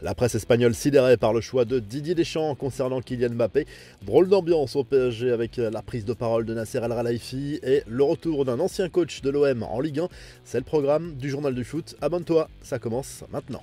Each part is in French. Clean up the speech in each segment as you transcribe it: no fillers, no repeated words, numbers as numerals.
La presse espagnole sidérée par le choix de Didier Deschamps concernant Kylian Mbappé. Drôle d'ambiance au PSG avec la prise de parole de Nasser El Khelaifi et le retour d'un ancien coach de l'OM en Ligue 1. C'est le programme du Journal du Foot. Abonne-toi, ça commence maintenant.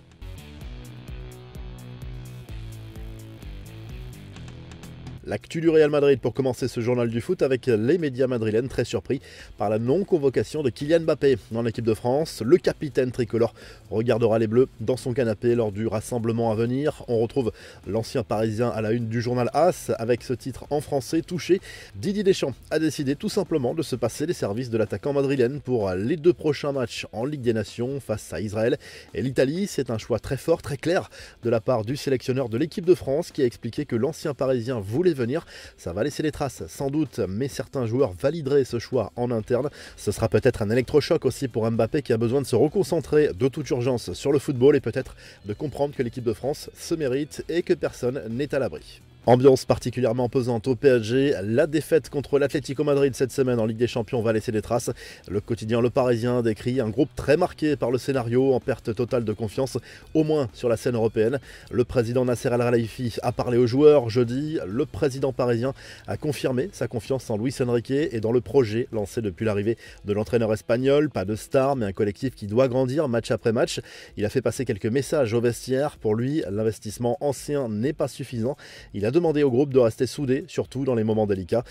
L'actu du Real Madrid pour commencer ce journal du foot avec les médias madrilènes très surpris par la non-convocation de Kylian Mbappé en équipe de France. Le capitaine tricolore regardera les Bleus dans son canapé lors du rassemblement à venir. On retrouve l'ancien parisien à la une du journal AS avec ce titre en français touché. Didier Deschamps a décidé tout simplement de se passer les services de l'attaquant madrilène pour les 2 prochains matchs en Ligue des Nations face à Israël et l'Italie. C'est un choix très fort, très clair de la part du sélectionneur de l'équipe de France qui a expliqué que l'ancien parisien voulait venir. Ça va laisser des traces sans doute, mais certains joueurs valideraient ce choix en interne. Ce sera peut-être un électrochoc aussi pour Mbappé qui a besoin de se reconcentrer de toute urgence sur le football et peut-être de comprendre que l'équipe de France se mérite et que personne n'est à l'abri. Ambiance particulièrement pesante au PSG, la défaite contre l'Atlético Madrid cette semaine en Ligue des Champions va laisser des traces. Le quotidien Le Parisien décrit un groupe très marqué par le scénario, en perte totale de confiance, au moins sur la scène européenne. Le président Nasser El Khelaifi a parlé aux joueurs jeudi. Le président parisien a confirmé sa confiance en Luis Enrique et dans le projet lancé depuis l'arrivée de l'entraîneur espagnol. Pas de star, mais un collectif qui doit grandir match après match. Il a fait passer quelques messages au vestiaire. Pour lui, l'investissement ancien n'est pas suffisant. Il a demandé au groupe de rester soudé, surtout dans les moments délicats.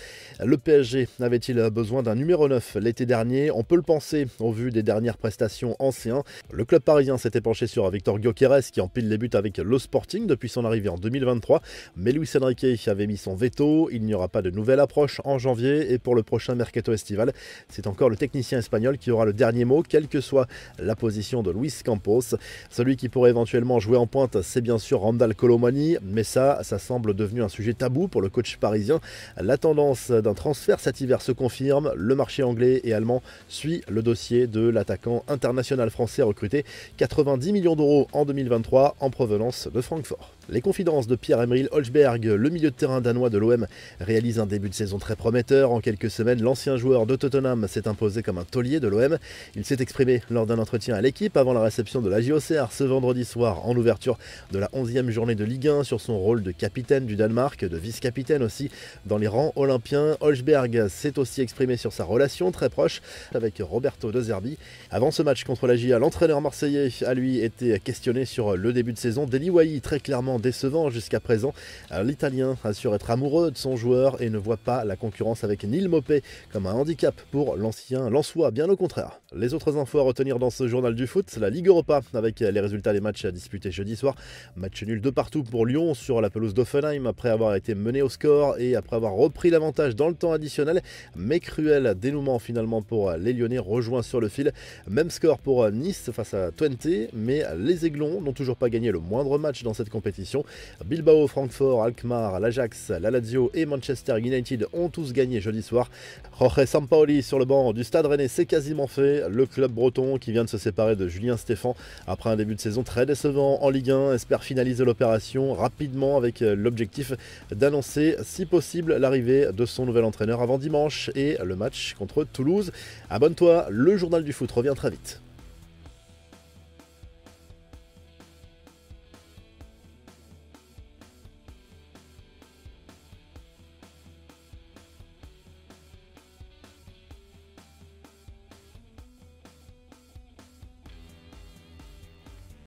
Le PSG avait-il besoin d'un numéro 9 l'été dernier? On peut le penser au vu des dernières prestations anciens. Le club parisien s'était penché sur Victor Gyökeres qui empile les buts avec le Sporting depuis son arrivée en 2023. Mais Luis Enrique avait mis son veto. Il n'y aura pas de nouvelle approche en janvier et pour le prochain mercato estival, c'est encore le technicien espagnol qui aura le dernier mot, quelle que soit la position de Luis Campos. Celui qui pourrait éventuellement jouer en pointe, c'est bien sûr Randal Colomani, mais ça semble devenu un sujet tabou pour le coach parisien. La tendance d'un transfert cet hiver se confirme. Le marché anglais et allemand suit le dossier de l'attaquant international français recruté 90 millions d'euros en 2023 en provenance de Francfort. Les confidences de Pierre-Emile Højbjerg, le milieu de terrain danois de l'OM, réalise un début de saison très prometteur. En quelques semaines, l'ancien joueur de Tottenham s'est imposé comme un taulier de l'OM. Il s'est exprimé lors d'un entretien à l'équipe avant la réception de la JOCR ce vendredi soir en ouverture de la 11e journée de Ligue 1 sur son rôle de capitaine du Danemark, de vice-capitaine aussi dans les rangs olympiens. Højbjerg s'est aussi exprimé sur sa relation très proche avec Roberto De Zerbi. Avant ce match contre la JA, l'entraîneur marseillais a lui été questionné sur le début de saison. Deli Wai, très clairement décevant jusqu'à présent. L'Italien assure être amoureux de son joueur et ne voit pas la concurrence avec Neil Maupay comme un handicap pour l'ancien Lensois, bien au contraire. Les autres infos à retenir dans ce journal du foot, la Ligue Europa avec les résultats des matchs disputés jeudi soir. Match nul de partout pour Lyon sur la pelouse d'Offenheim après avoir été mené au score et après avoir repris l'avantage dans le temps additionnel. Mais cruel dénouement finalement pour les Lyonnais rejoints sur le fil. Même score pour Nice face à Twente, mais les Aiglons n'ont toujours pas gagné le moindre match dans cette compétition. Bilbao, Francfort, Alkmaar, l'Ajax, la Lazio et Manchester United ont tous gagné jeudi soir. Jorge Sampaoli sur le banc du Stade Rennais, c'est quasiment fait. Le club breton qui vient de se séparer de Julien Stéphan après un début de saison très décevant en Ligue 1 espère finaliser l'opération rapidement avec l'objectif d'annoncer si possible l'arrivée de son nouvel entraîneur avant dimanche et le match contre Toulouse. Abonne-toi, le journal du foot revient très vite.